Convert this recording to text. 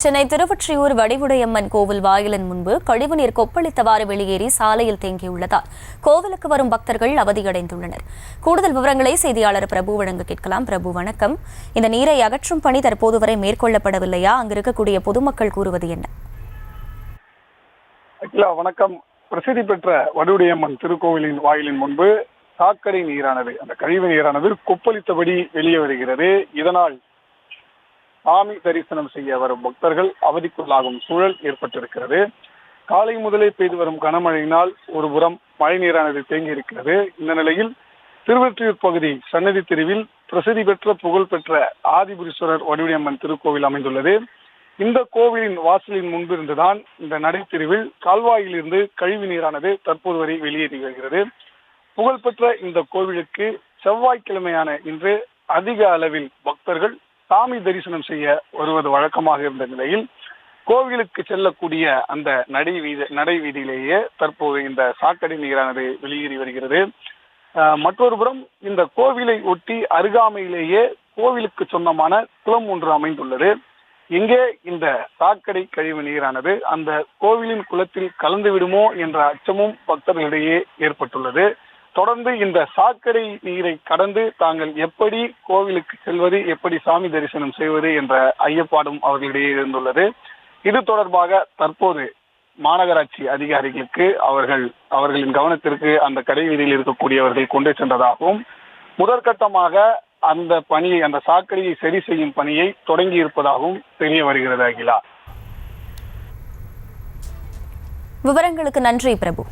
சென்னை திருவொற்றியூர் வடிவுடையம்மன் கோவில் வாயிலின் முன்பு கழிவுநீர் கொப்பளித்தவாறு வெளியேறி சாலையில் தேங்கியுள்ளதால் கோவிலுக்கு வரும் பக்தர்கள் அவதியடைந்துள்ளனர். கூடுதல் விவரங்களை செய்தியாளர் பிரபு வழங்க கேட்கலாம். பிரபு, வணக்கம். இந்த நீரை அகற்றும் பணி தற்போது வரை மேற்கொள்ளப்படவில்லையா? அங்கு இருக்கக்கூடிய பொதுமக்கள் கூறுவது என்ன? வணக்கம். பிரசித்தி பெற்ற வடிவுடையம்மன் திருக்கோவிலின் வாயிலின் முன்பு சாக்கடை நீரானது, அந்த கழிவு நீரானது கொப்பளித்தபடி வெளியே வருகிறது. இதனால் சாமி தரிசனம் செய்ய வரும் பக்தர்கள் அவதிக்குள்ளாகும் சூழல் ஏற்பட்டிருக்கிறது. காலை முதலே பெய்து வரும் கனமழையினால் ஒரு புறம் மழை நீரானது தேங்கி இருக்கிறது. இந்த நிலையில் திருவொற்றியூர் பகுதி சன்னதி தெருவில் பிரசித்தி பெற்ற புகழ்பெற்ற ஆதிபுரீஸ்வரர் வடிவுடையம்மன் திருக்கோவில் அமைந்துள்ளது. இந்த கோவிலின் வாசலின் முன்பிருந்துதான் இந்த நடைத்தெருவில் கால்வாயிலிருந்து கழிவு நீரானது தற்போது வரை வெளியேறி வருகிறது. புகழ்பெற்ற இந்த கோவிலுக்கு செவ்வாய்க்கிழமையான இன்று அதிக அளவில் பக்தர்கள் சாமி தரிசனம் செய்ய வருவது வழக்கமாக இருந்த நிலையில் கோவிலுக்கு செல்லக்கூடிய அந்த நடை வீதியிலேயே தற்போது இந்த சாக்கடை நீரானது வெளியேறி வருகிறது. மற்றொரு புறம் இந்த கோவிலை ஒட்டி அருகாமையிலேயே கோவிலுக்கு சொந்தமான குளம் ஒன்று அமைந்துள்ளது. இங்கே இந்த சாக்கடை கழிவு நீரானது அந்த கோவிலின் குளத்தில் கலந்து விடுமோ என்ற அச்சமும் பக்தர்களிடையே ஏற்பட்டுள்ளது. தொடர்ந்து இந்த சாக்கடை நீரை கடந்து தாங்கள் எப்படி கோவிலுக்கு செல்வது, எப்படி சாமி தரிசனம் செய்வது என்ற ஐயப்பாடும் அவர்களிடையே இருந்துள்ளது. இது தொடர்பாக தற்போது மாநகராட்சி அதிகாரிகளுக்கு அவர்களின் கவனத்திற்கு அந்த கடை வீதியில் இருக்கக்கூடியவர்கள் கொண்டு சென்றதாகவும், முதற்கட்டமாக அந்த பணியை, அந்த சாக்கடையை சரி செய்யும் பணியை தொடங்கி இருப்பதாகவும் தெரிய வருகிறது. அகிலா, விவரங்களுக்கு நன்றி பிரபு.